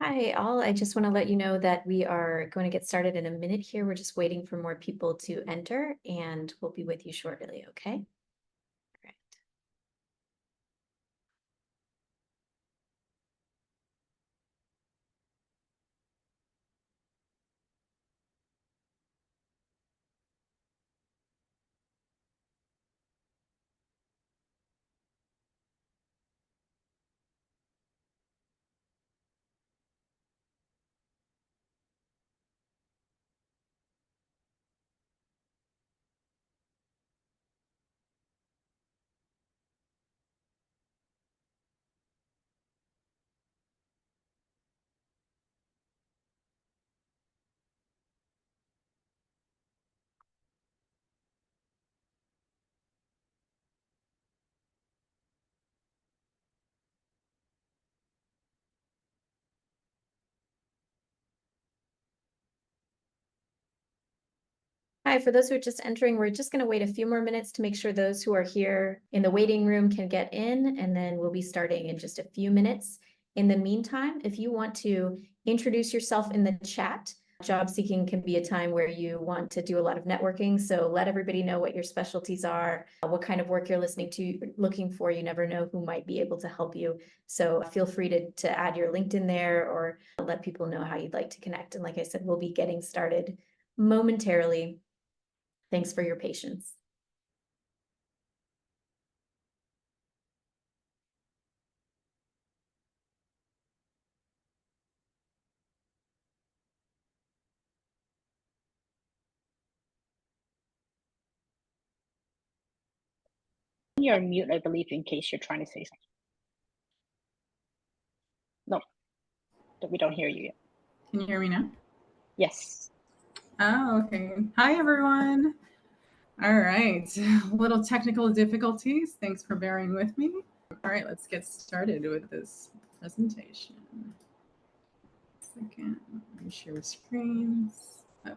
Hi, all. I just want to let you know that we are going to get started in a minute here. We're just waiting for more people to enter, and we'll be with you shortly, okay? All right. Hi, for those who are just entering, we're just going to wait a few more minutes to make sure those who are here in the waiting room can get in, and then we'll be starting in just a few minutes. In the meantime, if you want to introduce yourself in the chat, job seeking can be a time where you want to do a lot of networking. So let everybody know what your specialties are, what kind of work you're looking for. You never know who might be able to help you. So feel free to add your LinkedIn there or let people know how you'd like to connect. And like I said, we'll be getting started momentarily. Thanks for your patience. You're on mute, I believe, in case you're trying to say something. No, we don't hear you yet. Can you hear me now? Yes. Oh, okay. Hi, everyone. All right. Little technical difficulties. Thanks for bearing with me. All right, let's get started with this presentation. Second, let me share screens. Oh.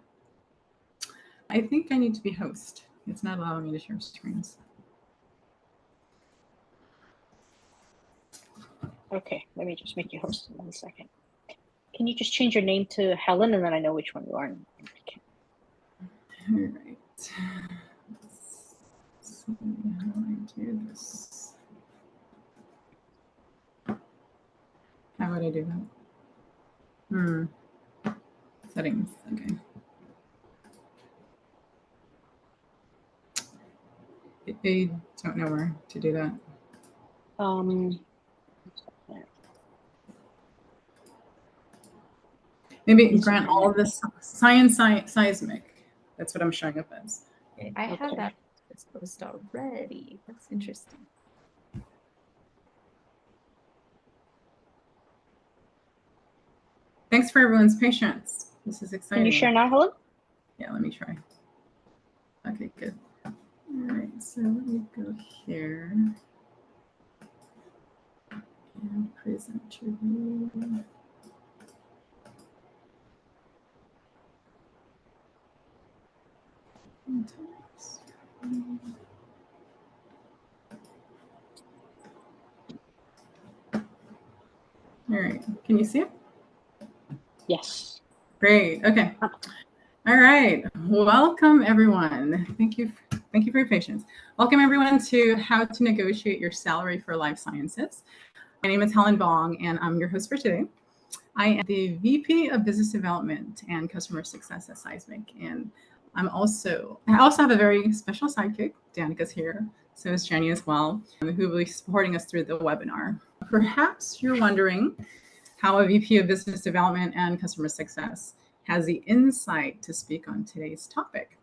I think I need to be host. It's not allowing me to share screens. Okay, let me just make you host in 1 second. Can you just change your name to Helen, and then I know which one you are? All right. Let's see how I do this. How would I do that? Settings. Okay. I don't know where to do that. Maybe grant all of this Scismic. That's what I'm showing up as. Okay, I have that exposed already. That's interesting. Thanks for everyone's patience. This is exciting. Can you share now, Helen? Yeah, let me try. Okay, good. All right, so let me go here and present to you. All right, can you see it? Yes. Great, okay. All right, welcome everyone. Thank you for your patience. Welcome everyone to How to Negotiate Your Salary for Life Sciences. My name is Helen Vong and I'm your host for today. I am the VP of Business Development and Customer Success at Scismic. And I also have a very special sidekick. Danica's here, so is Jenny as well, who will be supporting us through the webinar. Perhaps you're wondering how a VP of Business Development and Customer Success has the insight to speak on today's topic.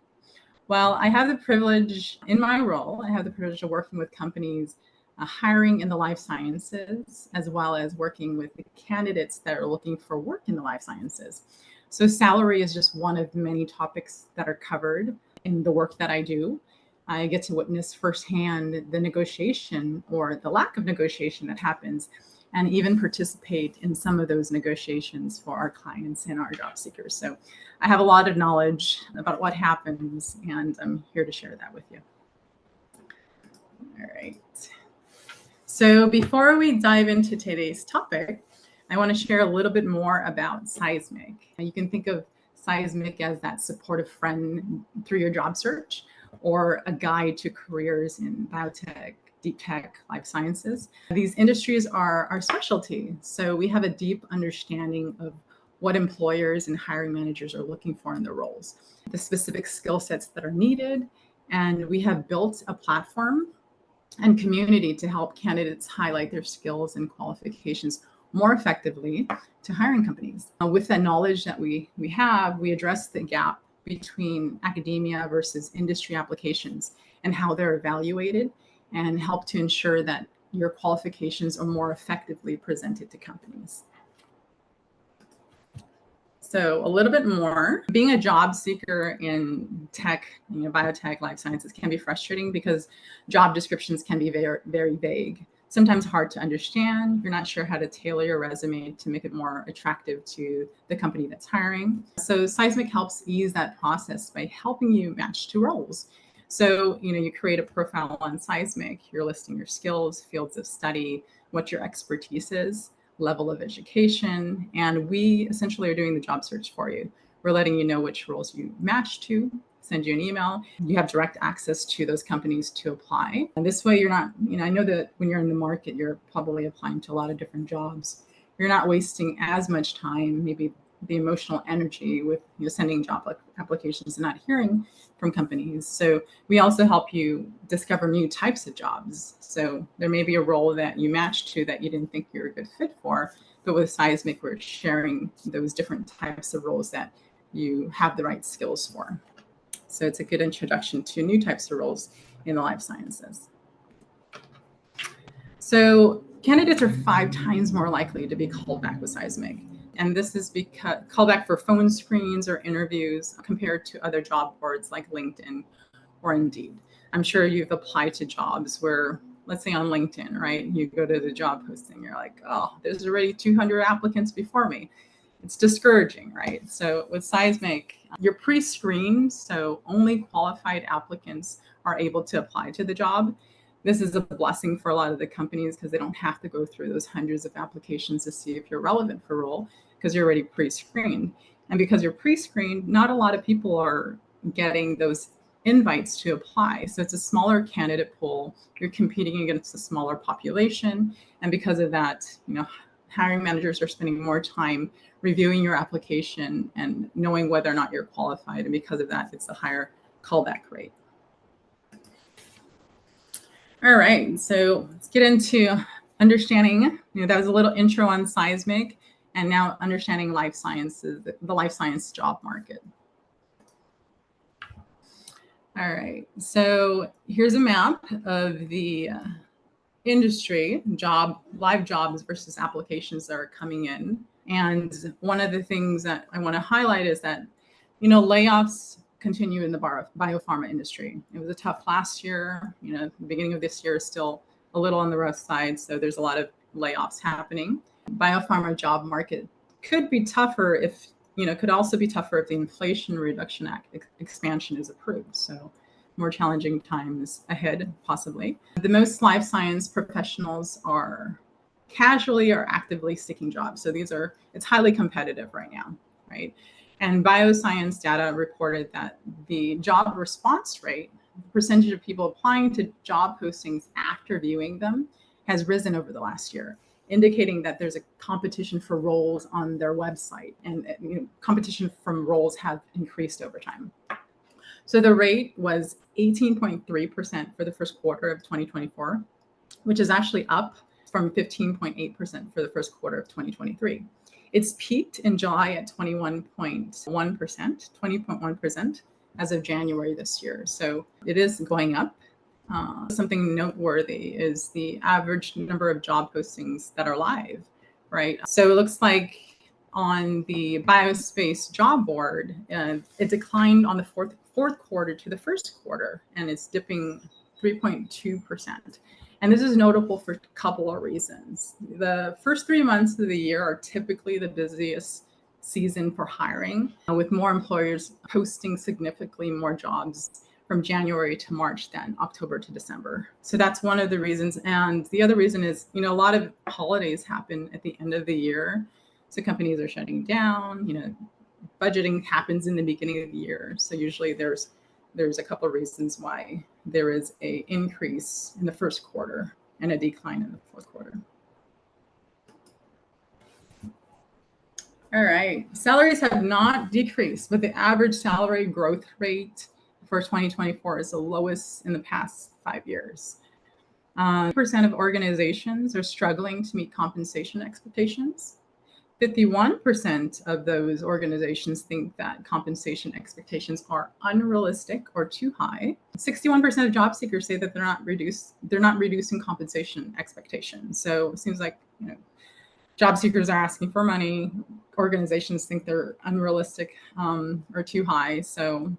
Well, I have the privilege in my role, I have the privilege of working with companies hiring in the life sciences, as well as working with the candidates that are looking for work in the life sciences. So salary is just one of many topics that are covered in the work that I do. I get to witness firsthand the negotiation or the lack of negotiation that happens, and even participate in some of those negotiations for our clients and our job seekers. So I have a lot of knowledge about what happens, and I'm here to share that with you. All right. So before we dive into today's topic, I want to share a little bit more about Scismic. You can think of Scismic as that supportive friend through your job search, or a guide to careers in biotech, deep tech, life sciences. These industries are our specialty, so we have a deep understanding of what employers and hiring managers are looking for in their roles, the specific skill sets that are needed, and we have built a platform and community to help candidates highlight their skills and qualifications more effectively to hiring companies. With that knowledge that we have, we address the gap between academia versus industry applications and how they're evaluated, and help to ensure that your qualifications are more effectively presented to companies. So a little bit more, being a job seeker in tech, biotech, life sciences can be frustrating because job descriptions can be very, very vague, sometimes hard to understand. You're not sure how to tailor your resume to make it more attractive to the company that's hiring. So Scismic helps ease that process by helping you match to roles. So, you create a profile on Scismic, you're listing your skills, fields of study, what your expertise is, level of education, and we essentially are doing the job search for you. We're letting you know which roles you match to, send you an email. You have direct access to those companies to apply. And this way you're not, I know that when you're in the market, you're probably applying to a lot of different jobs. You're not wasting as much time, maybe the emotional energy with sending job applications and not hearing from companies. So we also help you discover new types of jobs. So there may be a role that you match to that you didn't think you were a good fit for, but with Scismic, we're sharing those different types of roles that you have the right skills for. So it's a good introduction to new types of roles in the life sciences. So candidates are 5 times more likely to be called back with Scismic. And this is because callback for phone screens or interviews compared to other job boards like LinkedIn or Indeed. I'm sure you've applied to jobs where, let's say on LinkedIn, right? You go to the job posting, you're like, oh, there's already 200 applicants before me. It's discouraging, right? So with Scismic, you're pre-screened, so only qualified applicants are able to apply to the job. This is a blessing for a lot of the companies because they don't have to go through those hundreds of applications to see if you're relevant for a role because you're already pre-screened. And because you're pre-screened, not a lot of people are getting those invites to apply. So it's a smaller candidate pool. You're competing against a smaller population. And because of that, hiring managers are spending more time reviewing your application and knowing whether or not you're qualified. And because of that, it's a higher callback rate. All right, so let's get into understanding, that was a little intro on Scismic, and now understanding life sciences, the life science job market. All right, so here's a map of the industry, live jobs versus applications that are coming in. And one of the things that I want to highlight is that, layoffs continue in the biopharma industry. It was a tough last year. The beginning of this year is still a little on the rough side, so there's a lot of layoffs happening. Biopharma job market could be tougher if, could also be tougher if the Inflation Reduction Act expansion is approved. So more challenging times ahead, possibly. The most life science professionals are casually or actively seeking jobs. So it's highly competitive right now, right? And bioscience data reported that the job response rate, the percentage of people applying to job postings after viewing them, has risen over the last year, indicating that there's a competition for roles on their website, and competition from roles have increased over time. So the rate was 18.3% for the first quarter of 2024, which is actually up from 15.8% for the first quarter of 2023. It's peaked in July at 20.1% as of January this year. So it is going up. Something noteworthy is the average number of job postings that are live, right? So it looks like on the Biospace job board, it declined on the fourth quarter to the first quarter, and it's dipping 3.2%. And this is notable for a couple of reasons. The first 3 months of the year are typically the busiest season for hiring, with more employers posting significantly more jobs from January to March than October to December. So that's one of the reasons. And the other reason is, a lot of holidays happen at the end of the year. So companies are shutting down, budgeting happens in the beginning of the year. So usually there's a couple of reasons why there is an increase in the first quarter and a decline in the fourth quarter. All right, salaries have not decreased, but the average salary growth rate for 2024 is the lowest in the past 5 years. 50% of organizations are struggling to meet compensation expectations. 51% of those organizations think that compensation expectations are unrealistic or too high. 61% of job seekers say that they're not reducing compensation expectations. So it seems like, job seekers are asking for money. Organizations think they're unrealistic or too high. So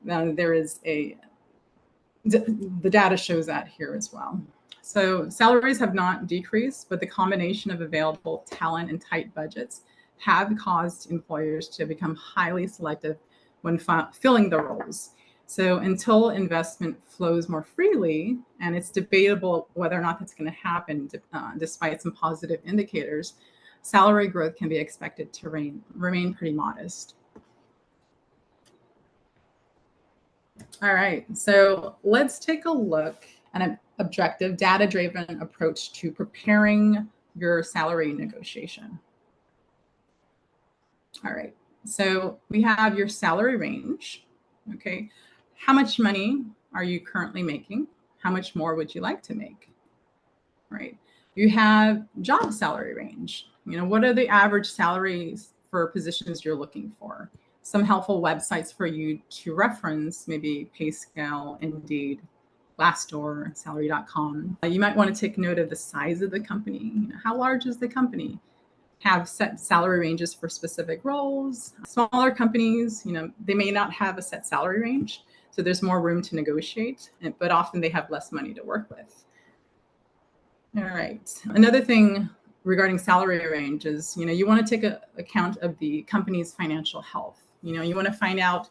there is the data shows that here as well. So salaries have not decreased, but the combination of available talent and tight budgets have caused employers to become highly selective when filling the roles. So until investment flows more freely, and it's debatable whether or not that's going to happen, despite some positive indicators, salary growth can be expected to remain pretty modest. All right, so let's take a look at an objective, data-driven approach to preparing your salary negotiation. All right, so we have your salary range, okay? How much money are you currently making? How much more would you like to make? All right, you have job salary range. What are the average salaries for positions you're looking for? Some helpful websites for you to reference, maybe PayScale, Indeed, Glassdoor, Salary.com. You might want to take note of the size of the company. How large is the company? Have set salary ranges for specific roles. Smaller companies, they may not have a set salary range, so there's more room to negotiate, but often they have less money to work with. All right. Another thing regarding salary range is, you want to take account of the company's financial health. You want to find out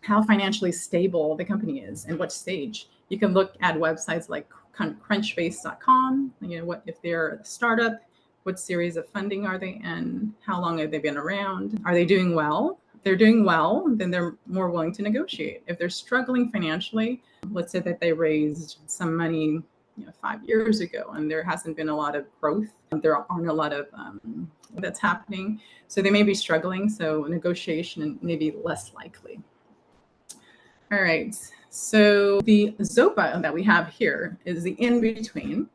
how financially stable the company is and what stage. You can look at websites like crunchbase.com. What if they're a startup? What series of funding are they in? How long have they been around? Are they doing well? If they're doing well, then they're more willing to negotiate. If they're struggling financially, let's say that they raised some money 5 years ago and there hasn't been a lot of growth, there aren't a lot of that's happening, so they may be struggling, so negotiation may be less likely. All right, so the ZOPA that we have here is the in-between,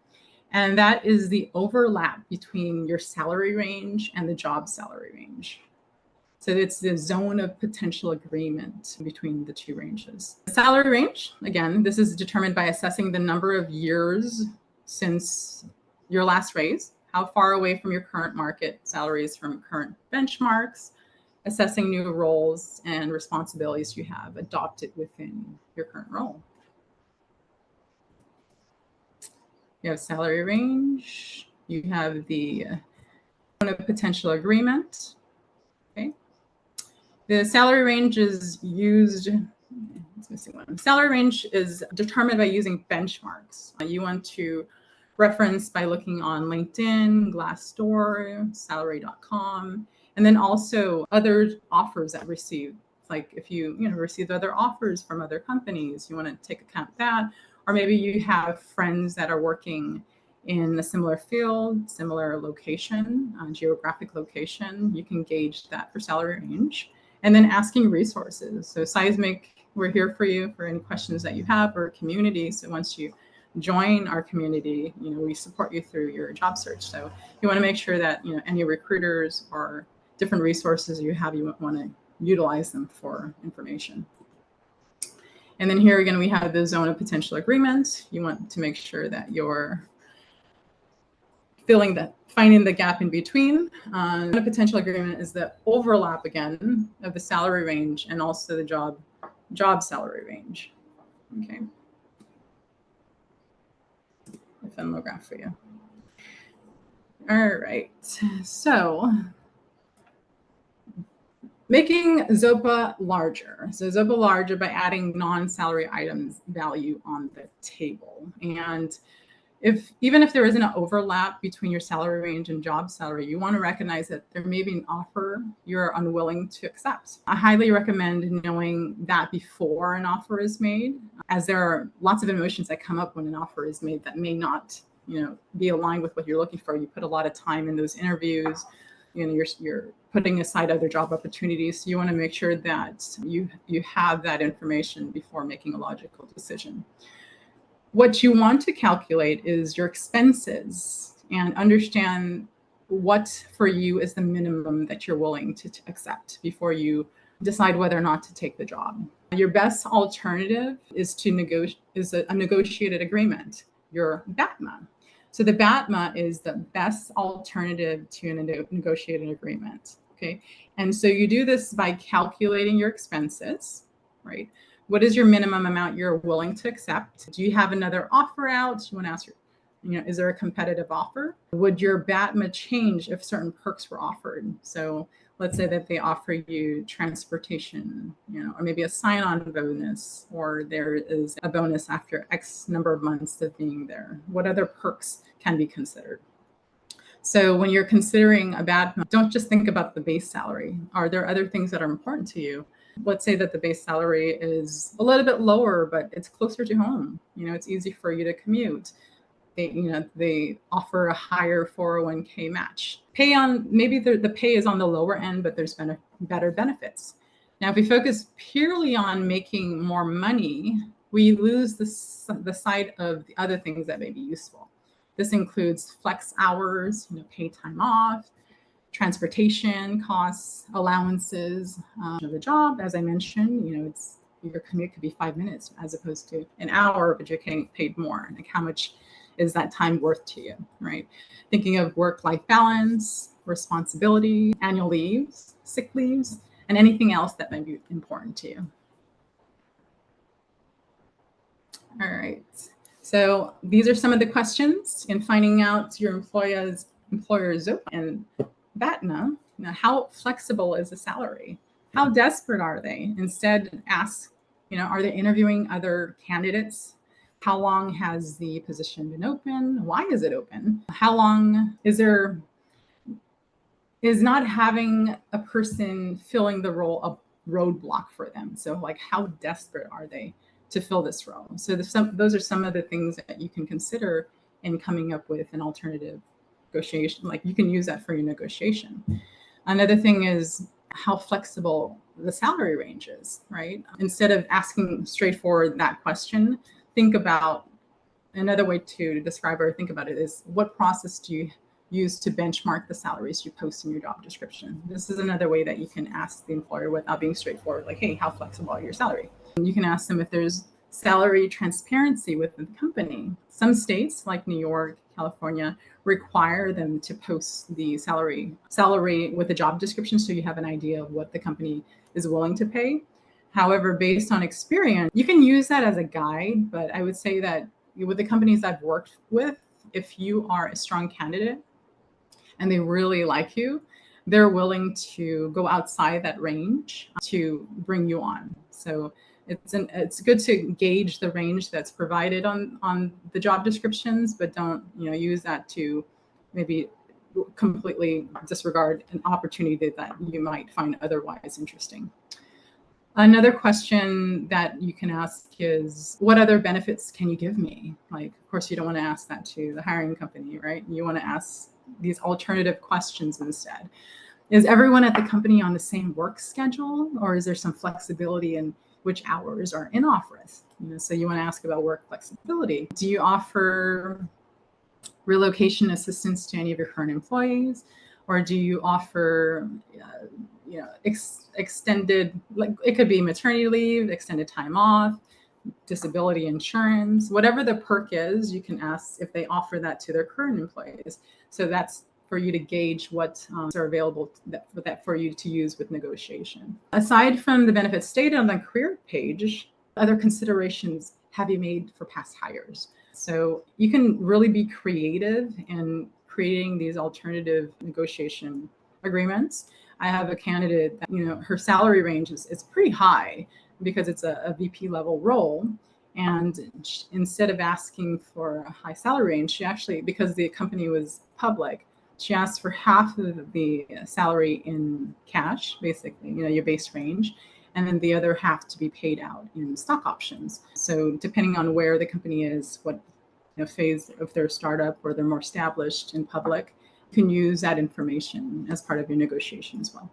and that is the overlap between your salary range and the job salary range. So it's the zone of potential agreement between the two ranges. The salary range, again, this is determined by assessing the number of years since your last raise, how far away from your current market salaries from current benchmarks, assessing new roles and responsibilities you have adopted within your current role. You have salary range, you have the zone of potential agreement, okay? The salary range is used, it's missing one. Salary range is determined by using benchmarks. You want to reference by looking on LinkedIn, Glassdoor, Salary.com, and then also other offers that receive. Like if you received other offers from other companies, you want to take account of that. Or maybe you have friends that are working in a similar field, similar location, geographic location. You can gauge that for salary range. And then asking resources. So Scismic, we're here for you for any questions that you have, or community. So once you join our community, we support you through your job search. So you want to make sure that any recruiters or different resources you have, you want to utilize them for information. And then here again, we have the zone of potential agreements. You want to make sure that you're finding the gap in between. A potential agreement is the overlap again of the salary range and also the job salary range. Okay. A Venmo graph for you. All right. So Making ZOPA larger. So ZOPA larger by adding non-salary items value on the table. And even if there isn't an overlap between your salary range and job salary, you want to recognize that there may be an offer you're unwilling to accept. I highly recommend knowing that before an offer is made, as there are lots of emotions that come up when an offer is made that may not, be aligned with what you're looking for. You put a lot of time in those interviews. You're putting aside other job opportunities. So you want to make sure that you have that information before making a logical decision. What you want to calculate is your expenses and understand what for you is the minimum that you're willing to accept before you decide whether or not to take the job. Your best alternative is a negotiated agreement, your BATMA. So the BATMA is the best alternative to a negotiated agreement. Okay. And so you do this by calculating your expenses, right? What is your minimum amount you're willing to accept? Do you have another offer out? You want to ask is there a competitive offer? Would your BATMA change if certain perks were offered? So let's say that they offer you transportation, or maybe a sign-on bonus, or there is a bonus after X number of months of being there. What other perks can be considered? So when you're considering a BATMA, don't just think about the base salary. Are there other things that are important to you? Let's say that the base salary is a little bit lower, but it's closer to home. It's easy for you to commute. They offer a higher 401k match. Maybe the pay is on the lower end, but there's better benefits. Now, if we focus purely on making more money, we lose the side of the other things that may be useful. This includes flex hours, paid time off, transportation costs, allowances of the job. As I mentioned, your commute could be 5 minutes as opposed to an hour, but you're getting paid more. Like, how much is that time worth to you, right? Thinking of work-life balance, responsibility, annual leaves, sick leaves, and anything else that might be important to you. All right. So these are some of the questions in finding out your employer's ZOPA and BATMA. How flexible is the salary? How desperate are they? Instead, ask, are they interviewing other candidates? How long has the position been open? Why is it open? How long is not having a person filling the role a roadblock for them? So how desperate are they to fill this role? So those are some of the things that you can consider in coming up with an alternative negotiation. You can use that for your negotiation. Another thing is how flexible the salary range is, right? Instead of asking straightforward that question, think about another way to describe or think about it is, what process do you use to benchmark the salaries you post in your job description? This is another way that you can ask the employer without being straightforward, like, hey, how flexible are your salary? You can ask them if there's salary transparency within the company. Some states like New York, California require them to post the salary with the job description, so you have an idea of what the company is willing to pay. However, based on experience, you can use that as a guide, but I would say that with the companies I've worked with, if you are a strong candidate and they really like you, they're willing to go outside that range to bring you on. So it's good to gauge the range that's provided on the job descriptions, but don't use that to maybe completely disregard an opportunity that you might find otherwise interesting. Another question that you can ask is, what other benefits can you give me? Of course, you don't want to ask that to the hiring company, right? You want to ask these alternative questions instead. Is everyone at the company on the same work schedule, or is there some flexibility in which hours are in office? So you want to ask about work flexibility. Do you offer relocation assistance to any of your current employees, or do you offer extended, it could be maternity leave, extended time off, disability insurance, whatever the perk is, you can ask if they offer that to their current employees. So that's for you to gauge what are available for you to use with negotiation. Aside from the benefits stated on the career page, other considerations have you made for past hires? So you can really be creative in creating these alternative negotiation agreements. I have a candidate that, her salary range is pretty high because it's a VP level role. And instead of asking for a high salary range, she actually, because the company was public, she asked for half of the salary in cash, basically, your base range, and then the other half to be paid out in stock options. So depending on where the company is, what phase of their startup or they're more established in public, you can use that information as part of your negotiation as well.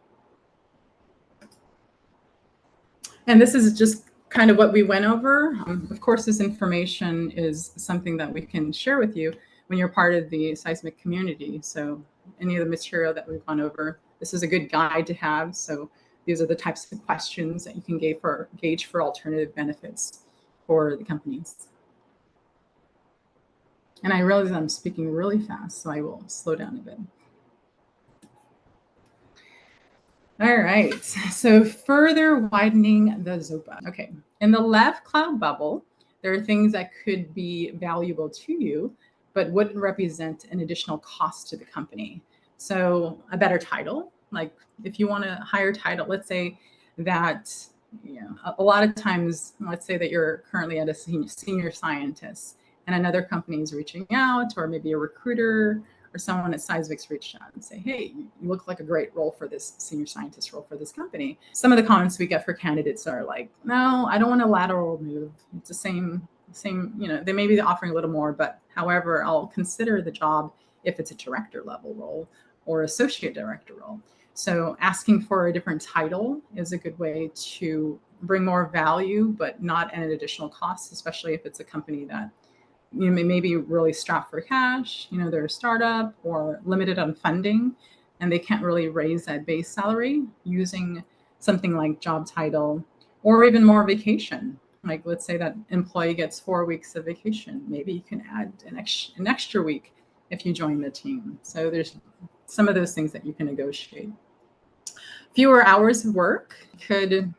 And this is just kind of what we went over. Of course, this information is something that we can share with you when you're part of the Scismic community. So any of the material that we've gone over, this is a good guide to have. So these are the types of questions that you can gauge for alternative benefits for the companies. And I realize I'm speaking really fast, so I will slow down a bit. All right, so further widening the ZOPA. Okay, in the left cloud bubble, there are things that could be valuable to you, but wouldn't represent an additional cost to the company. So a better title, like if you want a higher title, let's say that, a lot of times, let's say that you're currently at a senior scientist and another company is reaching out, or maybe a recruiter or someone at Scismic's reached out and say, hey, you look like a great role for this senior scientist role for this company. Some of the comments we get for candidates are like, no, I don't want a lateral move. It's the same, they may be offering a little more, but however, I'll consider the job if it's a director level role or associate director role. So asking for a different title is a good way to bring more value, but not at an additional cost, especially if it's a company that may be really strapped for cash, they're a startup or limited on funding, and they can't really raise that base salary using something like job title or even more vacation. Like let's say that employee gets 4 weeks of vacation. Maybe you can add an extra week if you join the team. So there's some of those things that you can negotiate. Fewer hours of work could,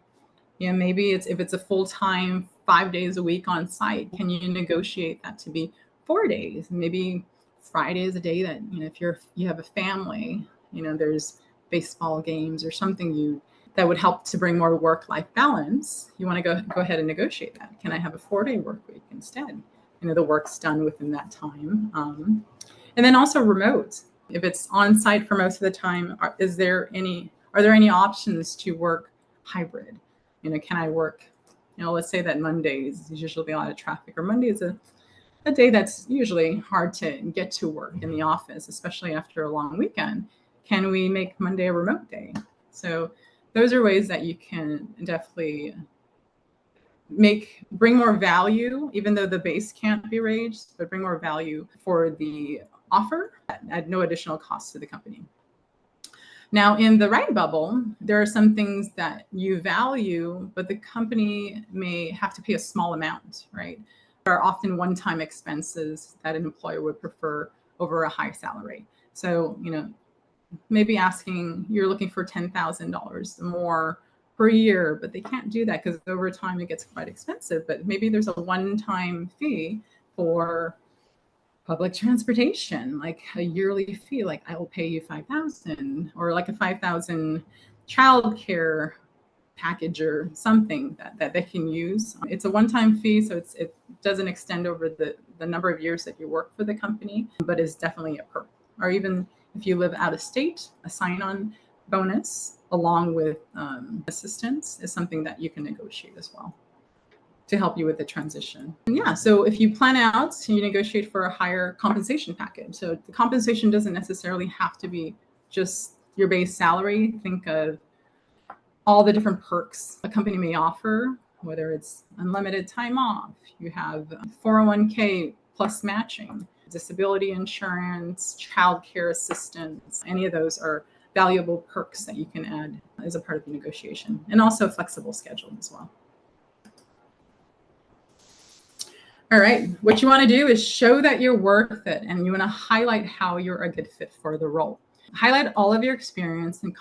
maybe if it's a full-time 5 days a week on site, can you negotiate that to be 4 days? Maybe Friday is a day that, if you have a family, there's baseball games or something that would help to bring more work-life balance. You want to go ahead and negotiate that. Can I have a 4-day work week instead? The work's done within that time. And then also remote. If it's on site for most of the time, are there any options to work hybrid? Can I work, let's say that Mondays is usually a lot of traffic, or Monday is a day that's usually hard to get to work in the office, especially after a long weekend. Can we make Monday a remote day? So those are ways that you can definitely bring more value, even though the base can't be raised, but bring more value for the offer at no additional cost to the company. Now, in the right bubble, there are some things that you value, but the company may have to pay a small amount, right? There are often one-time expenses that an employer would prefer over a high salary. So, maybe you're looking for $10,000 more per year, but they can't do that because over time it gets quite expensive. But maybe there's a one-time fee for public transportation, like a yearly fee, like I will pay you $5,000, or like a $5,000 childcare package or something that they can use. It's a one-time fee, so it doesn't extend over the number of years that you work for the company, but is definitely a perk. Or even if you live out of state, a sign-on bonus along with assistance is something that you can negotiate as well to help you with the transition. And yeah, so if you plan out, you negotiate for a higher compensation package. So the compensation doesn't necessarily have to be just your base salary. Think of all the different perks a company may offer, whether it's unlimited time off, you have 401k plus matching, disability insurance, childcare assistance. Any of those are valuable perks that you can add as a part of the negotiation, and also a flexible schedule as well. All right, what you want to do is show that you're worth it, and you want to highlight how you're a good fit for the role. Highlight all of your experience and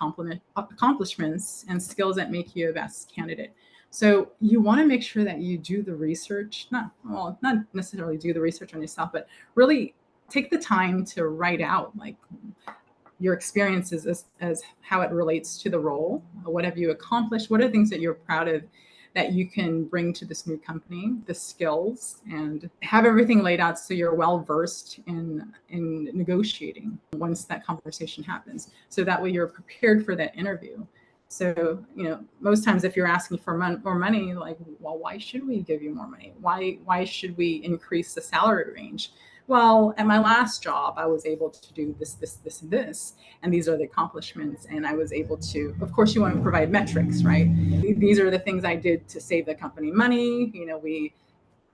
accomplishments and skills that make you a best candidate. So you want to make sure that you do the research, not necessarily do the research on yourself, but really take the time to write out, like, your experiences as how it relates to the role. What have you accomplished? What are things that you're proud of that you can bring to this new company, the skills, and have everything laid out so you're well versed in negotiating once that conversation happens. So that way you're prepared for that interview. So, most times if you're asking for more money, like, well, why should we give you more money? Why should we increase the salary range? Well, at my last job, I was able to do this, this, this, and this, and these are the accomplishments. And I was able to, of course, you want to provide metrics, right? These are the things I did to save the company money. We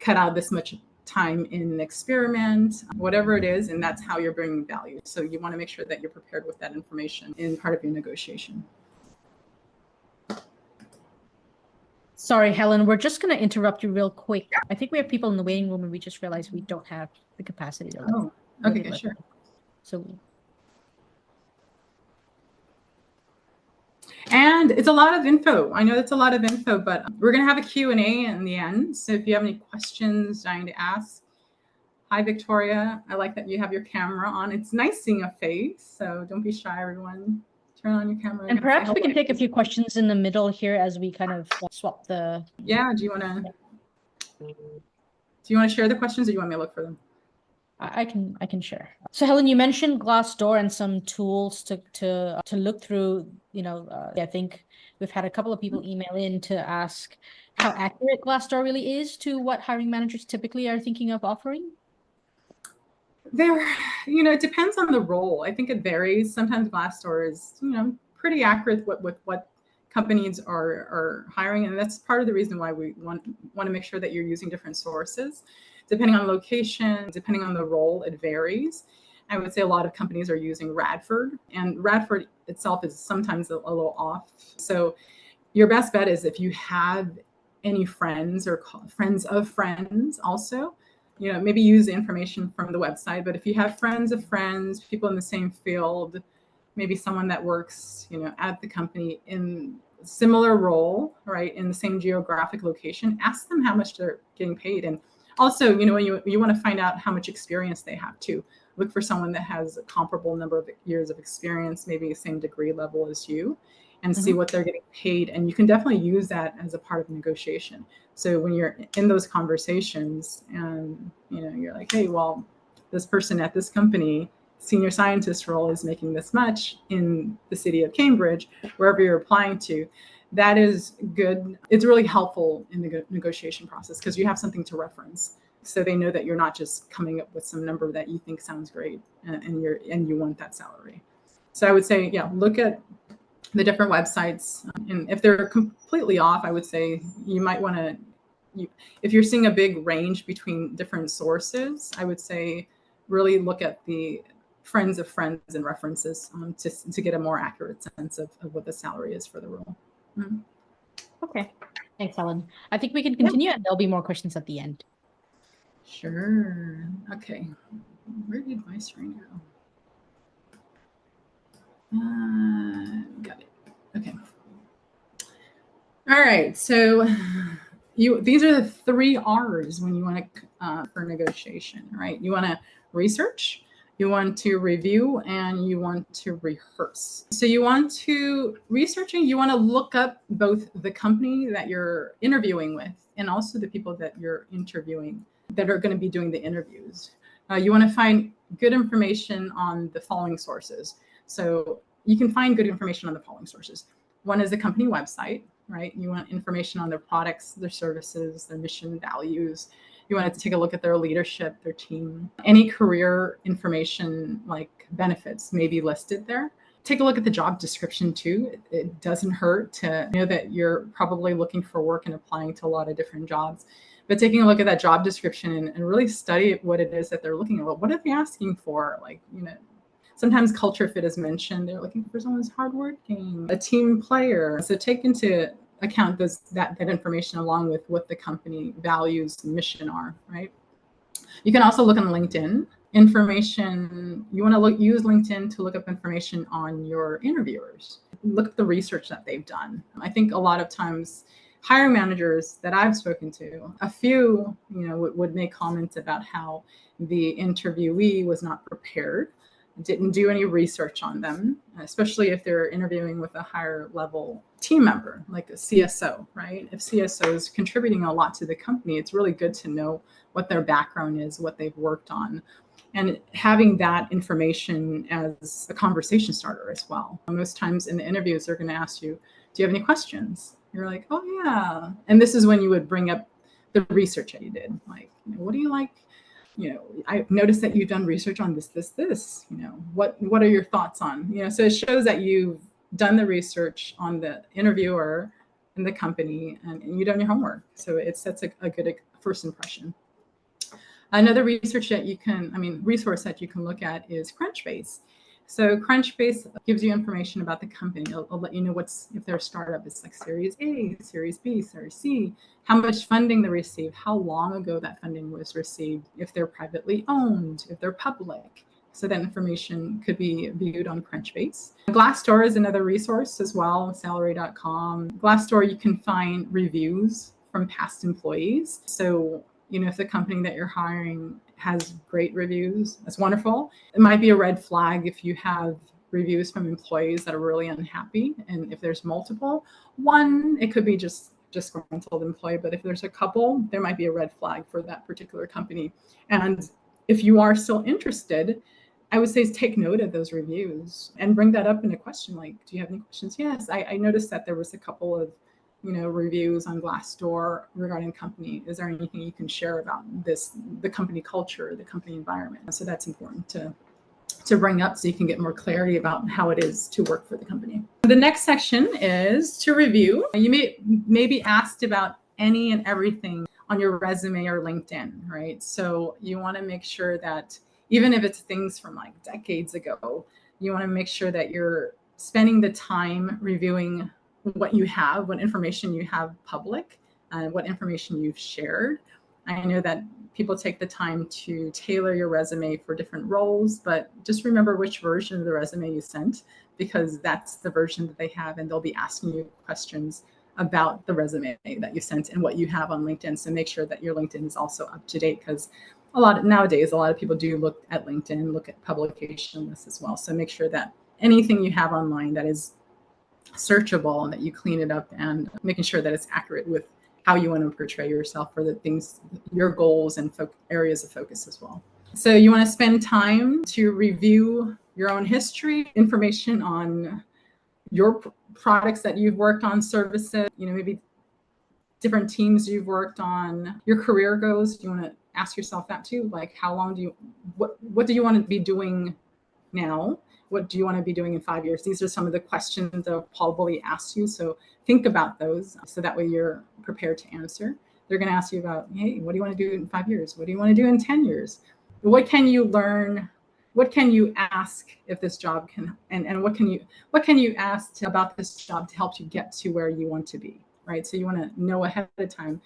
cut out this much time in an experiment, whatever it is, and that's how you're bringing value. So you want to make sure that you're prepared with that information in part of your negotiation. Sorry, Helen, we're just going to interrupt you real quick. I think we have people in the waiting room and we just realized we don't have the capacity to Okay, sure. So, and it's a lot of info. I know it's a lot of info, but we're going to have a Q&A in the end. So if you have any questions dying to ask. Hi, Victoria. I like that you have your camera on. It's nice seeing a face, so don't be shy, everyone. Turn on your camera. And perhaps we can take a few questions in the middle here as we kind of swap the... Yeah, do you want to share the questions, or do you want me to look for them? I can share. So Helen, you mentioned Glassdoor and some tools to look through. I think we've had a couple of people email in to ask how accurate Glassdoor really is to what hiring managers typically are thinking of offering. It depends on the role. I think it varies. Sometimes Glassdoor is, pretty accurate with what companies are hiring. And that's part of the reason why we want to make sure that you're using different sources. Depending on location, depending on the role, it varies. I would say a lot of companies are using Radford, and Radford itself is sometimes a little off. So your best bet is if you have any friends or friends of friends also, maybe use the information from the website. But if you have friends of friends, people in the same field, maybe someone that works, at the company in similar role, right, in the same geographic location, ask them how much they're getting paid. And also, you want to find out how much experience they have too. Look for someone that has a comparable number of years of experience, maybe the same degree level as you, and see what they're getting paid. And you can definitely use that as a part of negotiation. So when you're in those conversations and, you're like, hey, well, this person at this company, senior scientist role, is making this much in the city of Cambridge, wherever you're applying to, that is good. It's really helpful in the negotiation process because you have something to reference. So they know that you're not just coming up with some number that you think sounds great and you want that salary. So I would say, look at the different websites. And if they're completely off, I would say you might want to, if you're seeing a big range between different sources, I would say really look at the friends of friends and references to get a more accurate sense of what the salary is for the role. Mm-hmm. Okay. Thanks, Helen. I think we can continue and there'll be more questions at the end. Sure. Okay. Where did my screen go? Got it. Okay. All right. So these are the 3 R's when you want to for negotiation, right? You want to research, you want to review, and you want to rehearse. So you want to researching, you want to look up both the company that you're interviewing with and also the people that you're interviewing that are going to be doing the interviews. You want to find good information on the following sources. So you can find good information on the following sources. One is the company website, right? You want information on their products, their services, their mission, values. You want to take a look at their leadership, their team. Any career information like benefits may be listed there. Take a look at the job description too. It doesn't hurt to know that you're probably looking for work and applying to a lot of different jobs. But taking a look at that job description and really study what it is that they're looking at. What are they asking for? Sometimes culture fit is mentioned. They're looking for someone who's hardworking, a team player. So take into account that information along with what the company values and mission are, right? You can also look on LinkedIn. Information, you want to use LinkedIn to look up information on your interviewers. Look at the research that they've done. I think a lot of times hiring managers that I've spoken to, a few, would make comments about how the interviewee was not prepared didn't do any research on them, especially if they're interviewing with a higher level team member, like a CSO, right? If CSO is contributing a lot to the company, it's really good to know what their background is, what they've worked on, and having that information as a conversation starter as well. Most times in the interviews, they're going to ask you, do you have any questions? You're like, oh yeah. And this is when you would bring up the research that you did. Like, what do you like? I noticed that you've done research on this, what are your thoughts on, so it shows that you've done the research on the interviewer and the company, and you've done your homework. So it sets a good first impression. Another resource that you can look at is Crunchbase. So Crunchbase gives you information about the company. It'll let you know if they're a startup, it's like Series A, Series B, Series C, how much funding they received, how long ago that funding was received, if they're privately owned, if they're public. So that information could be viewed on Crunchbase. Glassdoor is another resource as well, salary.com. Glassdoor, you can find reviews from past employees. So if the company that you're hiring has great reviews, that's wonderful. It might be a red flag if you have reviews from employees that are really unhappy. And if there's multiple, one, it could be just disgruntled employee, but if there's a couple, there might be a red flag for that particular company. And if you are still interested, I would say take note of those reviews and bring that up in a question, like, do you have any questions? Yes, I noticed that there was a couple of reviews on Glassdoor regarding the company. Is there anything you can share about the company culture, the company environment? So that's important to bring up so you can get more clarity about how it is to work for the company. The next section is to review. You may be asked about any and everything on your resume or LinkedIn, right? So you want to make sure that even if it's things from like decades ago, you want to make sure that you're spending the time reviewing what you have, what information you have public, what information you've shared. I know that people take the time to tailor your resume for different roles, but just remember which version of the resume you sent, because that's the version that they have, and they'll be asking you questions about the resume that you sent and what you have on LinkedIn. So make sure that your LinkedIn is also up to date, because nowadays a lot of people do look at LinkedIn, look at publication lists as well. So make sure that anything you have online that is searchable, that you clean it up, and making sure that it's accurate with how you want to portray yourself for the things, your goals and areas of focus as well. So you want to spend time to review your own history, information on your products that you've worked on, services, maybe different teams you've worked on, your career goals. You want to ask yourself that too, like how long what do you want to be doing now? What do you want to be doing in 5 years? These are some of the questions they'll probably ask you. So think about those so that way you're prepared to answer. They're going to ask you about, hey, what do you want to do in 5 years? What do you want to do in 10 years? What can you learn? What can you ask if this job can, and what can you ask about this job to help you get to where you want to be, right? So you want to know ahead of time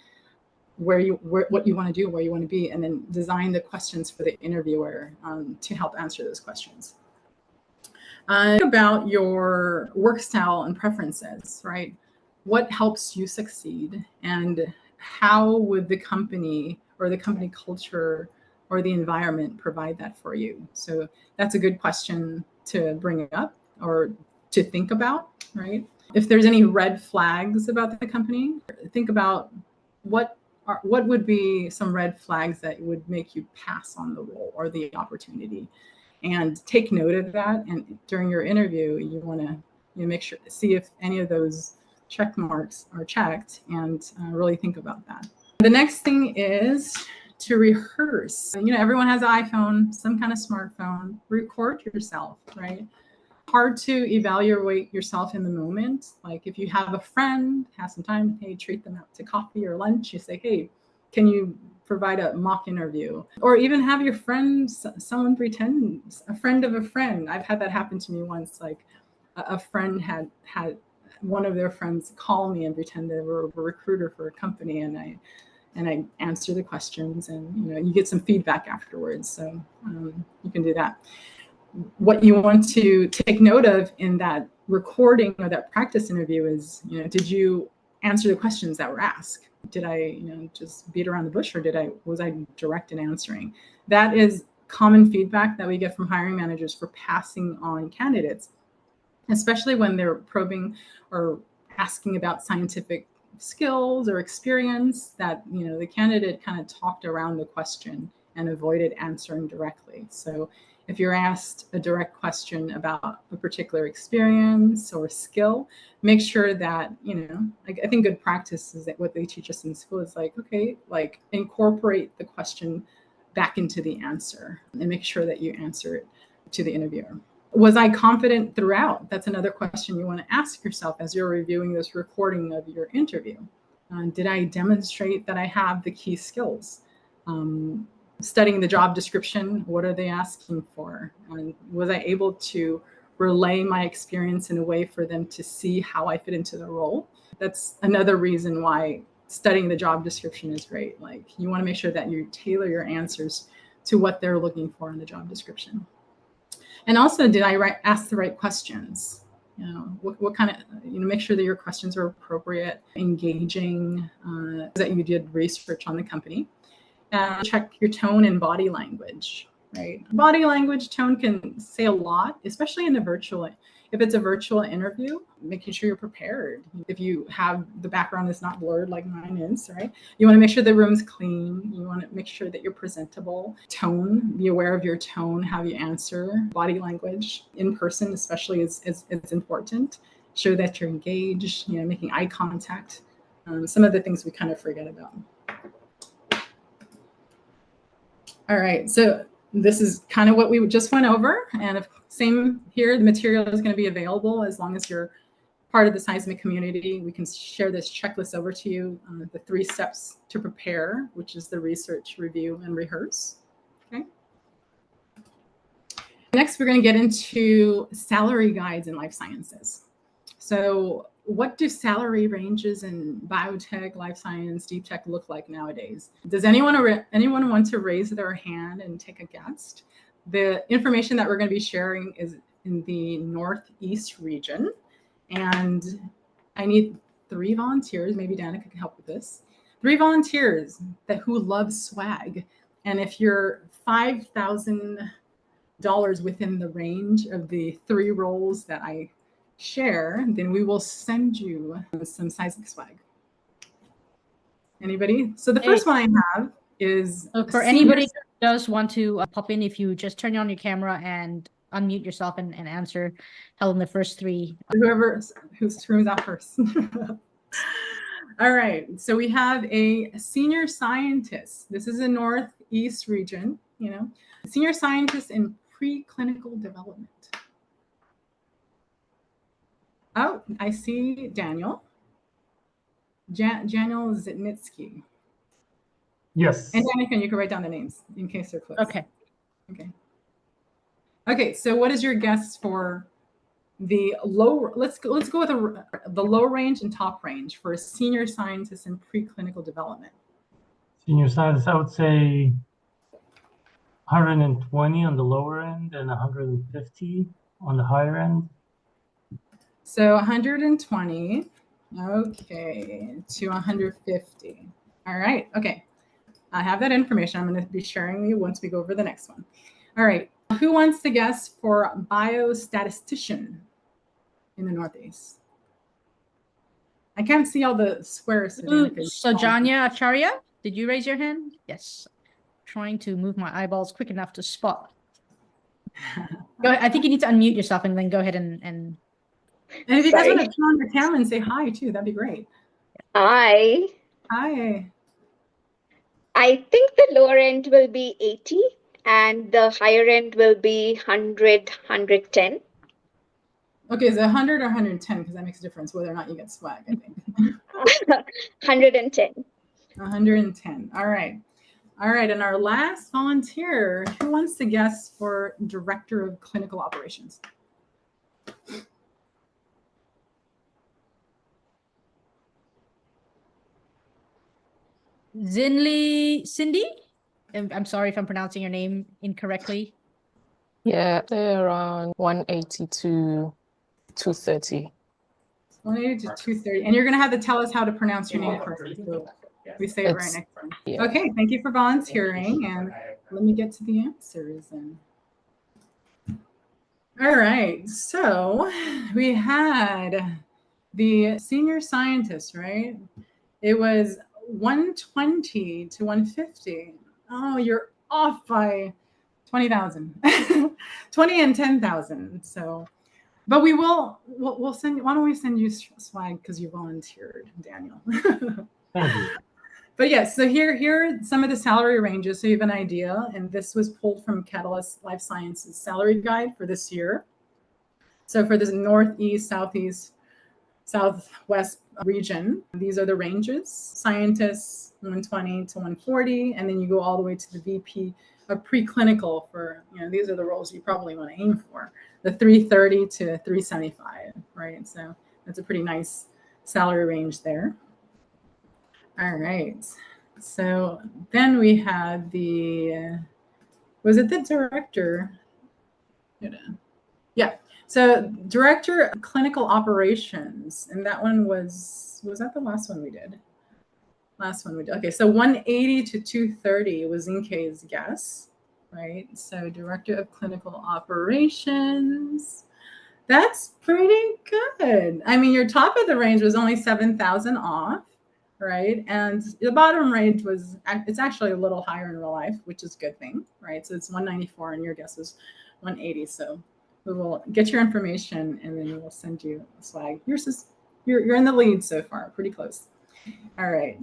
what you want to do, where you want to be, and then design the questions for the interviewer to help answer those questions. Think about your work style and preferences, right? What helps you succeed, and how would the company or the company culture or the environment provide that for you? So that's a good question to bring up or to think about, right? If there's any red flags about the company, think about what would be some red flags that would make you pass on the role or the opportunity. And take note of that. And during your interview, you want to make sure to see if any of those check marks are checked, and really think about that. The next thing is to rehearse. Everyone has an iPhone, some kind of smartphone. Record yourself, right? Hard to evaluate yourself in the moment. Like if you have a friend, have some time, hey, treat them out to coffee or lunch. You say, hey, can you provide a mock interview? Or even have your friends, someone pretend, a friend of a friend. I've had that happen to me once. Like a friend had one of their friends call me and pretend they were a recruiter for a company, and I answer the questions, and you get some feedback afterwards. So you can do that. What you want to take note of in that recording or that practice interview is, did you answer the questions that were asked? Did I, just beat around the bush, or was I direct in answering? That is common feedback that we get from hiring managers for passing on candidates, especially when they're probing or asking about scientific skills or experience, that the candidate kind of talked around the question and avoided answering directly. So if you're asked a direct question about a particular experience or skill, make sure that, I think good practice is that what they teach us in school is okay, incorporate the question back into the answer and make sure that you answer it to the interviewer. Was I confident throughout? That's another question you want to ask yourself as you're reviewing this recording of your interview. Did I demonstrate that I have the key skills? Studying the job description, what are they asking for? Was I able to relay my experience in a way for them to see how I fit into the role? That's another reason why studying the job description is great. You want to make sure that you tailor your answers to what they're looking for in the job description. And also, did I ask the right questions? What kind of, make sure that your questions are appropriate, engaging, that you did research on the company. Check your tone and body language, right? Body language, tone can say a lot, especially in if it's a virtual interview, making sure you're prepared. If you have the background is not blurred like mine is, right? You want to make sure the room's clean. You want to make sure that you're presentable. Tone, be aware of your tone, how you answer. Body language in person, especially, is important. Show that you're engaged, making eye contact. Some of the things we kind of forget about. All right, so this is kind of what we just went over. And same here, the material is going to be available as long as you're part of the Scismic community. We can share this checklist over to you, the 3 steps to prepare, which is the research, review, and rehearse. Okay. Next, we're going to get into salary guides in life sciences. So what do salary ranges in biotech, life science, deep tech look like nowadays? Does anyone want to raise their hand and take a guess? The information that we're going to be sharing is in the Northeast region. And I need 3 volunteers. Maybe Danica can help with this. 3 volunteers who love swag. And if you're $5,000 within the range of the 3 roles that I share, then we will send you some Scismic swag. Anybody? So the first one I have is for anybody who does want to pop in, if you just turn on your camera and unmute yourself and answer Helen the first 3. Who screams out first. All right, so we have a senior scientist. This is a Northeast region, senior scientist in preclinical development. Oh, I see Daniel. Daniel Zitnitsky. Yes. And Danica, you can write down the names in case they're close. Okay. Okay, so what is your guess for the low? Let's go with the low range and top range for a senior scientist in preclinical development. Senior scientist, I would say 120 on the lower end and 150 on the higher end. So 120, okay, to 150. All right, okay. I have that information. I'm going to be sharing with you once we go over the next one. All right, who wants to guess for biostatistician in the Northeast? I can't see all the squares. Sajanya Acharya, did you raise your hand? Yes. Trying to move my eyeballs quick enough to spot. Go ahead. I think you need to unmute yourself and then go ahead and if you guys want to turn on your camera and say hi too, that'd be great. Hi. Hi. I think the lower end will be 80 and the higher end will be 100, 110. Okay, is it 100 or 110? Because that makes a difference whether or not you get swag, I think. 110. 110. All right. All right. And our last volunteer, who wants to guess for Director of Clinical Operations? Cindy? I'm sorry if I'm pronouncing your name incorrectly. Yeah, they're around 180 to 230. 180 to 230. And you're going to have to tell us how to pronounce your name first. So we say it right next time. Yeah. Okay. Thank you for volunteering. And let me get to the answers then. All right, so we had the senior scientist, right? It was 120 to 150. Oh, you're off by 20,000, 20 and 10,000. So, but we'll send. Why don't we send you swag because you volunteered, Daniel? Thank you. But yes, so here are some of the salary ranges, so you have an idea. And this was pulled from Catalyst Life Sciences salary guide for this year. So for this Northeast, Southeast, Southwest region, these are the ranges. Scientists, 120 to 140, and then you go all the way to the VP of preclinical for, these are the roles you probably want to aim for, the 330 to 375, right? So that's a pretty nice salary range there. All right. So then we had was it the director? Yeah. So director of clinical operations, and that one was that the last one we did? Last one we did. Okay, so 180 to 230 was Inkei's guess, right? So director of clinical operations. That's pretty good. I mean, your top of the range was only 7,000 off, right? And the bottom range it's actually a little higher in real life, which is a good thing, right? So it's 194 and your guess was 180. So we will get your information and then we will send you a swag. You're in the lead so far, pretty close. All right.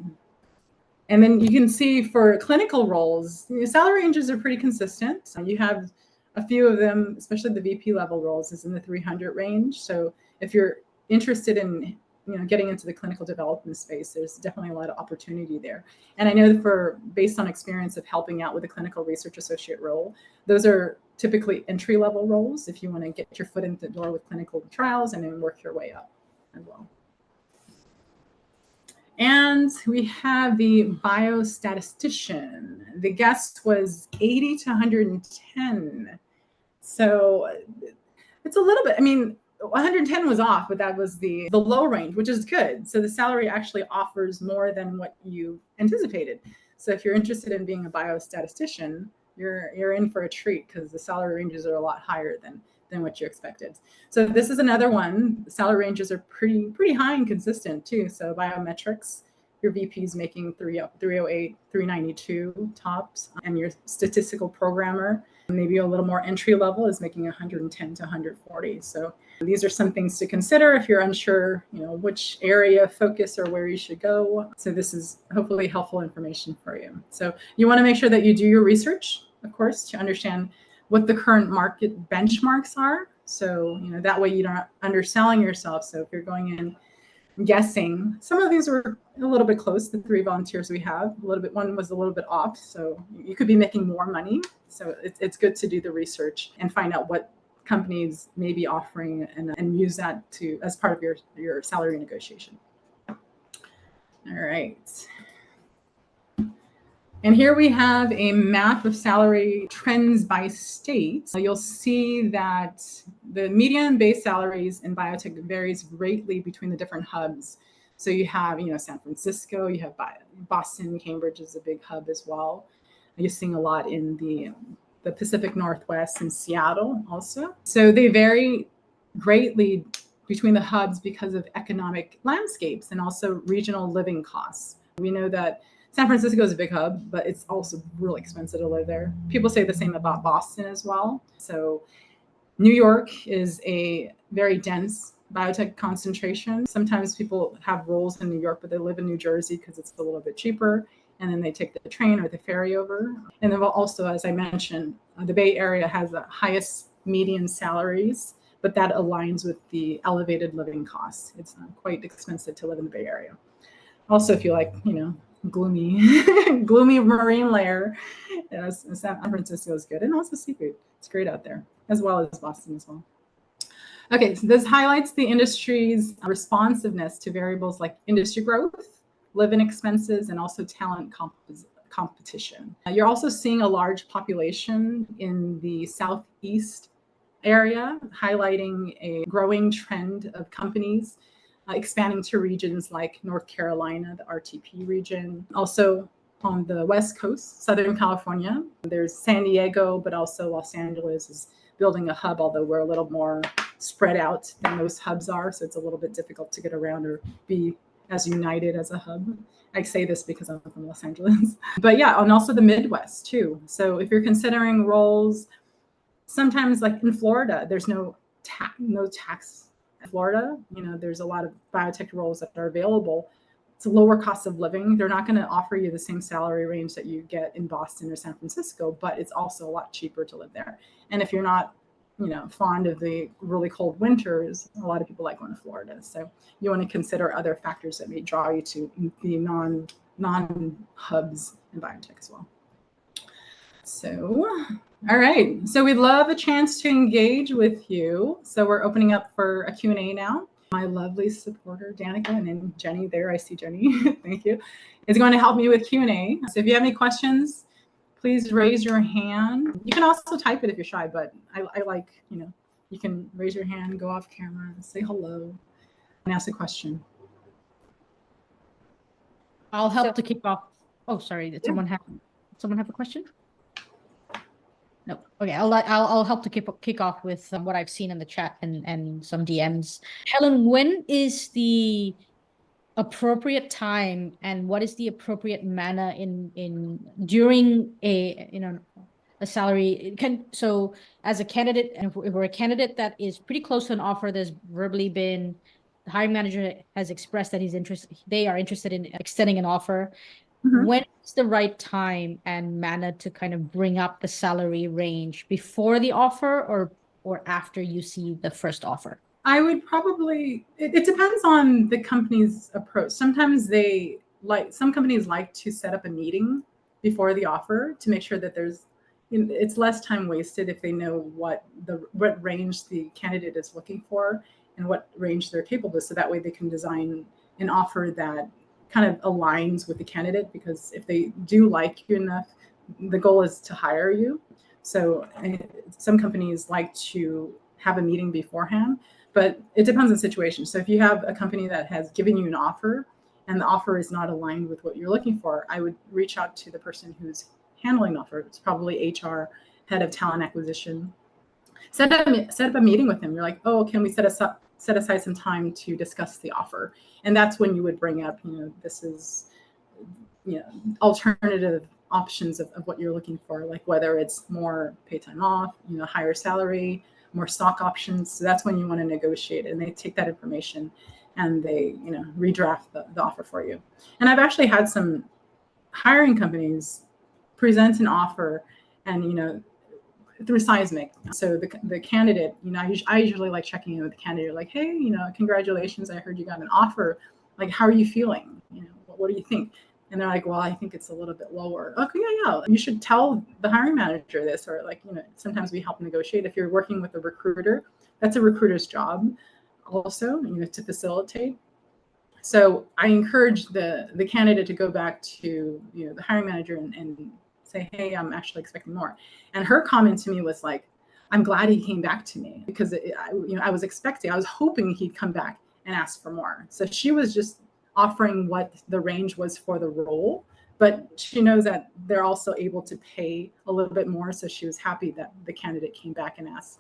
And then you can see for clinical roles, salary ranges are pretty consistent. So you have a few of them, especially the VP level roles, is in the 300 range. So if you're interested in getting into the clinical development space, there's definitely a lot of opportunity there. And I know that based on experience of helping out with a clinical research associate role, those are typically entry level roles if you want to get your foot in the door with clinical trials and then work your way up as well. And we have the biostatistician. The guess was 80 to 110. So it's a little bit, 110 was off, but that was the low range, which is good. So the salary actually offers more than what you anticipated. So if you're interested in being a biostatistician, you're in for a treat because the salary ranges are a lot higher than what you expected. So this is another one. The salary ranges are pretty high and consistent too. So biometrics, your VP is making 308, 392 tops, and your statistical programmer, maybe a little more entry level, is making 110 to 140. So these are some things to consider if you're unsure, which area of focus or where you should go. So this is hopefully helpful information for you. So you want to make sure that you do your research, of course, to understand what the current market benchmarks are. So, that way you're not underselling yourself. So if you're going in guessing, some of these were a little bit close. The 3 volunteers we have, one was a little bit off. So you could be making more money. So it's good to do the research and find out what companies may be offering and use that as part of your salary negotiation. All right. And here we have a map of salary trends by state. So you'll see that the median base salaries in biotech varies greatly between the different hubs. So you have, San Francisco, you have Boston, Cambridge is a big hub as well. You're seeing a lot in the Pacific Northwest and Seattle also. So they vary greatly between the hubs because of economic landscapes and also regional living costs. We know that San Francisco is a big hub, but it's also really expensive to live there. People say the same about Boston as well. So New York is a very dense biotech concentration. Sometimes people have roles in New York, but they live in New Jersey because it's a little bit cheaper. And then they take the train or the ferry over. And then also, as I mentioned, the Bay Area has the highest median salaries, but that aligns with the elevated living costs. It's quite expensive to live in the Bay Area. Also, if you like, gloomy marine layer, San Francisco is good. And also seafood. It's great out there, as well as Boston as well. Okay, so this highlights the industry's responsiveness to variables like industry growth, living expenses, and also talent competition. You're also seeing a large population in the Southeast area, highlighting a growing trend of companies expanding to regions like North Carolina, the RTP region. Also, on the West Coast, Southern California. There's San Diego, but also Los Angeles is building a hub, although we're a little more spread out than most hubs are. So it's a little bit difficult to get around or be as united as a hub. I say this because I'm from Los Angeles. But yeah, and also the Midwest too. So if you're considering roles, sometimes like in Florida, there's no tax in Florida. You know, there's a lot of biotech roles that are available. It's a lower cost of living. They're not going to offer you the same salary range that you get in Boston or San Francisco, but it's also a lot cheaper to live there. And if you're not, you know, fond of the really cold winters, a lot of people like going to Florida. So you want to consider other factors that may draw you to the non-hubs in biotech as well. So, all right. So we'd love a chance to engage with you. So we're opening up for a Q&A now. My lovely supporter, Danica, and then Jenny there, I see Jenny, thank you, is going to help me with Q&A. So if you have any questions, please raise your hand. You can also type it if you're shy, but I like, you know, you can raise your hand, go off camera, and say hello, and ask a question. I'll help to kick off. Oh, sorry. Did someone have a question? No. Okay. I'll help to kick off with what I've seen in the chat and some DMs. Helen, when is the appropriate time and what is the appropriate manner in during a salary so as a candidate, and if we're a candidate that is pretty close to an offer, there's verbally been, the hiring manager has expressed that they are interested in extending an offer. Mm-hmm. When is the right time and manner to kind of bring up the salary range, before the offer or after you see the first offer? I would probably, it depends on the company's approach. Sometimes some companies like to set up a meeting before the offer to make sure that it's less time wasted if they know what range the candidate is looking for and what range they're capable of. So that way they can design an offer that kind of aligns with the candidate, because if they do like you enough, the goal is to hire you. So some companies like to have a meeting beforehand, but it depends on the situation. So if you have a company that has given you an offer and the offer is not aligned with what you're looking for, I would reach out to the person who's handling the offer. It's probably HR, head of talent acquisition. Set up a meeting with them. You're like, oh, can we set aside some time to discuss the offer? And that's when you would bring up, this is, alternative options of what you're looking for, like whether it's more paid time off, higher salary, more stock options. So that's when you want to negotiate, and they take that information and they, redraft the offer for you. And I've actually had some hiring companies present an offer and, through Scismic. So the candidate, I usually like checking in with the candidate, like, hey, congratulations, I heard you got an offer. Like, how are you feeling? What do you think? And they're like, well, I think it's a little bit lower. Okay, yeah. You should tell the hiring manager this, or like, sometimes we help negotiate. If you're working with a recruiter, that's a recruiter's job also, to facilitate. So I encourage the candidate to go back to, the hiring manager and say, hey, I'm actually expecting more. And her comment to me was like, I'm glad he came back to me, because I was hoping he'd come back and ask for more. So she was just offering what the range was for the role, but she knows that they're also able to pay a little bit more. So she was happy that the candidate came back and asked,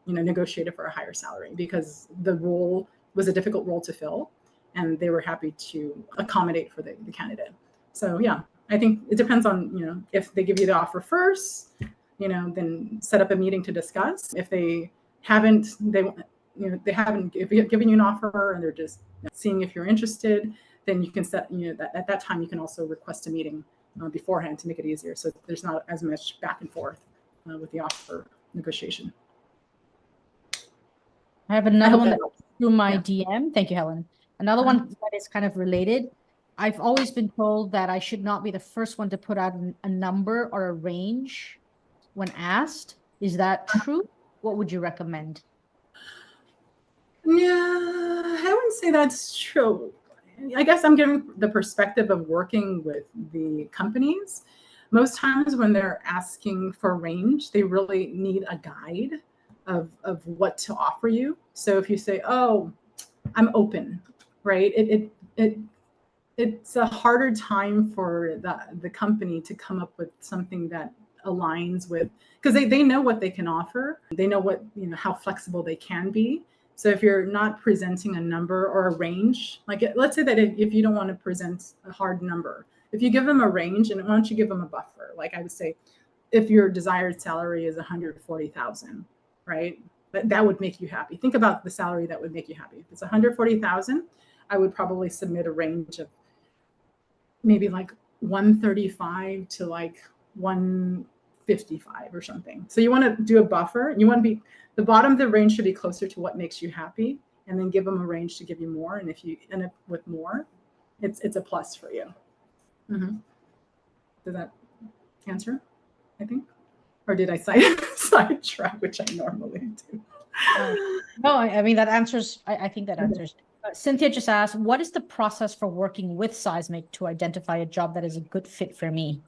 negotiated for a higher salary, because the role was a difficult role to fill, and they were happy to accommodate for the candidate. So yeah, I think it depends on, if they give you the offer first, then set up a meeting to discuss. If they haven't, they haven't given you an offer and they're just seeing if you're interested, then you can set, at that time you can also request a meeting beforehand to make it easier. So there's not as much back and forth with the offer negotiation. I have another one through my DM. Thank you, Helen. Another one that is kind of related. I've always been told that I should not be the first one to put out a number or a range when asked. Is that true? What would you recommend? Yeah, I wouldn't say that's true. I guess I'm giving the perspective of working with the companies. Most times when they're asking for range, they really need a guide of what to offer you. So if you say, oh, I'm open, right? it's a harder time for the company to come up with something that aligns with, because they know what they can offer. They know what, how flexible they can be. So if you're not presenting a number or a range, like let's say that if you don't want to present a hard number, if you give them a range, and why don't you give them a buffer? Like I would say, if your desired salary is 140,000, right? That would make you happy. Think about the salary that would make you happy. If it's 140,000, I would probably submit a range of maybe like 135 to like 155 or something. So you want to do a buffer. You want to be, the bottom of the range should be closer to what makes you happy, and then give them a range to give you more. And if you end up with more, it's a plus for you. Does that answer, I think? Or did I sidetrack, which I normally do? No, I mean, that answers, I think that answers. Cynthia just asked, what is the process for working with Scismic to identify a job that is a good fit for me?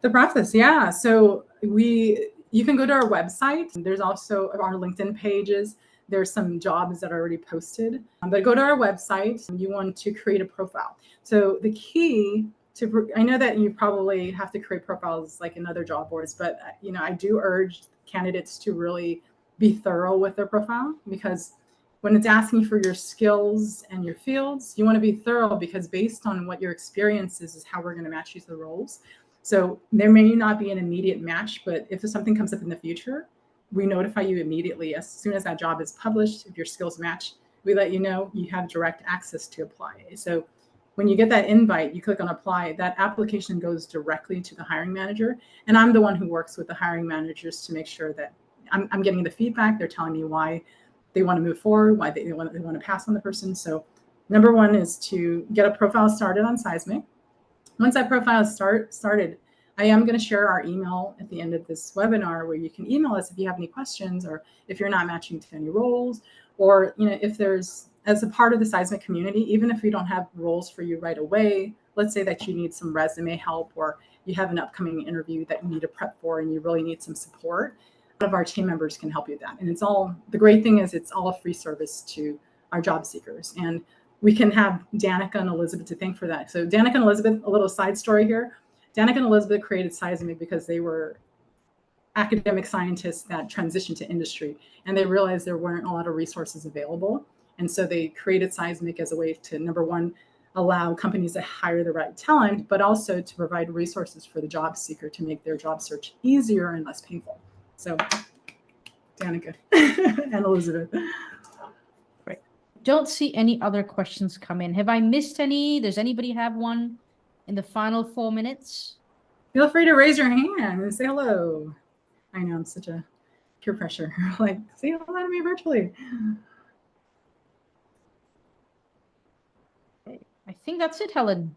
The process, yeah. So you can go to our website. There's also our LinkedIn pages. There's some jobs that are already posted. But go to our website. You want to create a profile. So the key to, I know that you probably have to create profiles like in other job boards, but I do urge candidates to really be thorough with their profile, because when it's asking for your skills and your fields, you want to be thorough, because based on what your experience is how we're going to match you to the roles. So there may not be an immediate match, but if something comes up in the future, we notify you immediately as soon as that job is published. If your skills match, we let you know. You have direct access to apply. So when you get that invite, you click on apply, that application goes directly to the hiring manager. And I'm the one who works with the hiring managers to make sure that I'm getting the feedback. They're telling me why they want to move forward, why they want to pass on the person. So number one is to get a profile started on Scismic. Once that profile is started, I am going to share our email at the end of this webinar, where you can email us if you have any questions, or if you're not matching to any roles, or if there's, as a part of the Scismic community, even if we don't have roles for you right away, let's say that you need some resume help, or you have an upcoming interview that you need to prep for and you really need some support, one of our team members can help you with that. And it's all, the great thing is it's all a free service to our job seekers. And we can have Danica and Elizabeth to thank for that. So Danica and Elizabeth, a little side story here. Danica and Elizabeth created Scismic because they were academic scientists that transitioned to industry, and they realized there weren't a lot of resources available. And so they created Scismic as a way to, number one, allow companies to hire the right talent, but also to provide resources for the job seeker to make their job search easier and less painful. So Danica and Elizabeth. Great. Don't see any other questions come in. Have I missed any? Does anybody have one in the final 4 minutes? Feel free to raise your hand and say hello. I know, I'm such a peer pressure. Like, say hello to me virtually. Okay. I think that's it, Helen.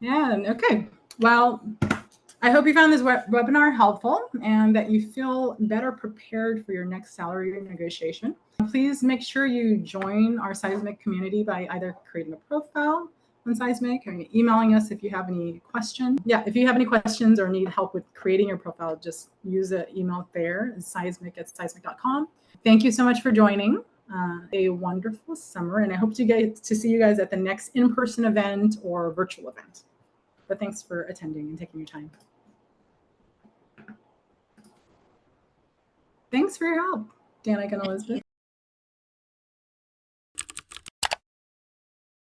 Yeah, okay. Well, I hope you found this webinar helpful and that you feel better prepared for your next salary negotiation. Please make sure you join our Scismic community by either creating a profile on Scismic or emailing us if you have any questions. Yeah, if you have any questions or need help with creating your profile, just use an email there, scismic@scismic.com. Thank you so much for joining. A wonderful summer, and I hope to get to see you guys at the next in-person event or virtual event. But thanks for attending and taking your time. Thanks for your help, Danica and Elizabeth.